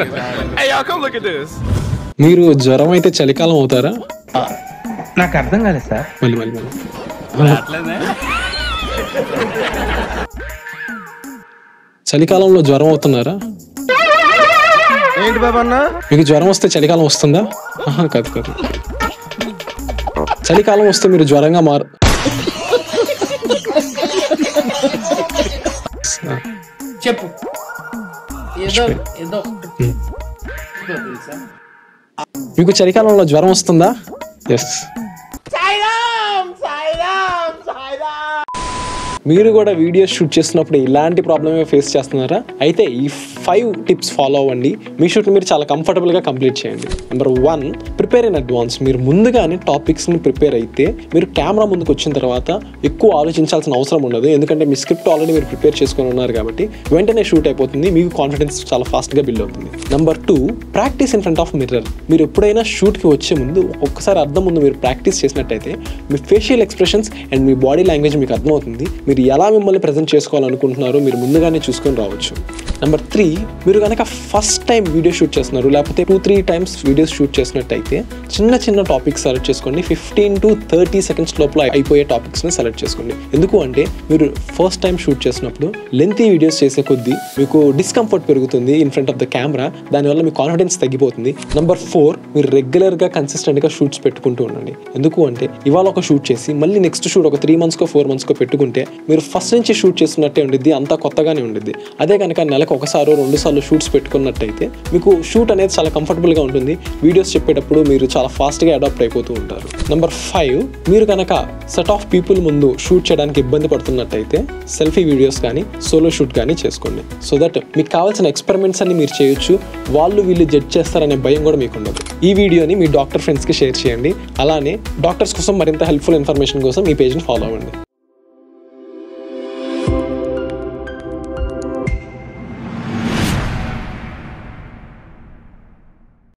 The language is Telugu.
Hey, y'all, come look at this. మీరు జ్వరం అయితే చలికాలం అవుతారా? నాకు అర్థం కాలేదు సార్. మళ్ళీ చలికాలంలో జ్వరం అవుతున్నారా? ఏంటి బాబా అన్న? మీకు జ్వరం వస్తే చలికాలం వస్తుందా? కాదు. చలికాలం వస్తే మీరు జ్వరంగా చెప్పు. మీకు చలికాలంలో జ్వరం వస్తుందా? ఎస్. మీరు కూడా వీడియోస్ షూట్ చేస్తున్నప్పుడు ఇలాంటి ప్రాబ్లమే ఫేస్ చేస్తున్నారా? అయితే ఈ 5 టిప్స్ ఫాలో అవ్వండి. మీ షూట్ని మీరు చాలా కంఫర్టబుల్గా కంప్లీట్ చేయండి. Number 1, prepare in advance. మీరు ముందుగానే టాపిక్స్ని ప్రిపేర్ అయితే మీరు కెమెరా ముందుకు వచ్చిన తర్వాత ఎక్కువ ఆలోచించాల్సిన అవసరం ఉండదు. ఎందుకంటే మీ స్క్రిప్ట్ ఆల్రెడీ మీరు ప్రిపేర్ చేసుకొని ఉన్నారు కాబట్టి వెంటనే షూట్ అయిపోతుంది. మీకు కాన్ఫిడెన్స్ చాలా ఫాస్ట్గా బిల్డ్ అవుతుంది. Number 2, practice in front of mirror. మీరు ఎప్పుడైనా షూట్కి వచ్చే ముందు ఒక్కసారి అర్థం ముందు మీరు ప్రాక్టీస్ చేసినట్టయితే మీ ఫేషియల్ ఎక్స్ప్రెషన్స్ అండ్ మీ బాడీ లాంగ్వేజ్ మీకు అర్థమవుతుంది. మీరు ఎలా మిమ్మల్ని ప్రజెంట్ చేసుకోవాలనుకుంటున్నారో మీరు ముందుగానే చూసుకొని రావచ్చు. నెంబర్ 3, మీరు కనుక ఫస్ట్ టైం వీడియో షూట్ చేస్తున్నారు లేకపోతే 2-3 టైమ్స్ వీడియోస్ షూట్ చేసినట్టయితే చిన్న టాపిక్స్ సెలెక్ట్ చేసుకోండి. 15 to 30 సెకండ్స్ లోపల అయిపోయే టాపిక్స్ని సెలెక్ట్ చేసుకోండి. ఎందుకు అంటే మీరు ఫస్ట్ టైం షూట్ చేసినప్పుడు లెంతీ వీడియోస్ చేసే కొద్దీ మీకు డిస్కంఫర్ట్ పెరుగుతుంది in front of the camera. దానివల్ల మీ కాన్ఫిడెన్స్ తగ్గిపోతుంది. నెంబర్ 4, మీరు రెగ్యులర్గా కన్సిస్టెంట్గా షూట్స్ పెట్టుకుంటూ ఉండండి. ఎందుకు అంటే ఇవాళ ఒక షూట్ చేసి మళ్ళీ నెక్స్ట్ షూట్ ఒక 3 months 4 months పెట్టుకుంటే మీరు ఫస్ట్ నుంచి షూట్ చేస్తున్నట్టే ఉండిద్ది, అంతా కొత్తగానే ఉండిద్ది. అదే కనుక నెలకు 1-2 సార్లు షూట్స్ పెట్టుకున్నట్టయితే మీకు షూట్ అనేది చాలా కంఫర్టబుల్గా ఉంటుంది. వీడియోస్ చెప్పేటప్పుడు మీరు చాలా ఫాస్ట్గా అడాప్ట్ అయిపోతూ ఉంటారు. నెంబర్ 5, మీరు కనుక సెట్ ఆఫ్ పీపుల్ ముందు షూట్ చేయడానికి ఇబ్బంది పడుతున్నట్టయితే సెల్ఫీ వీడియోస్ కానీ సోలో షూట్ కానీ చేసుకోండి. సో దట్ మీకు కావాల్సిన ఎక్స్పెరిమెంట్స్ అన్ని మీరు చేయొచ్చు. వీళ్ళు జడ్జ్ చేస్తారనే భయం కూడా మీకు ఉండదు. ఈ వీడియోని మీ డాక్టర్ ఫ్రెండ్స్కి షేర్ చేయండి. అలానే డాక్టర్స్ కోసం మరింత హెల్ప్ఫుల్ ఇన్ఫర్మేషన్ కోసం ఈ పేజ్ని ఫాలో అవ్వండి.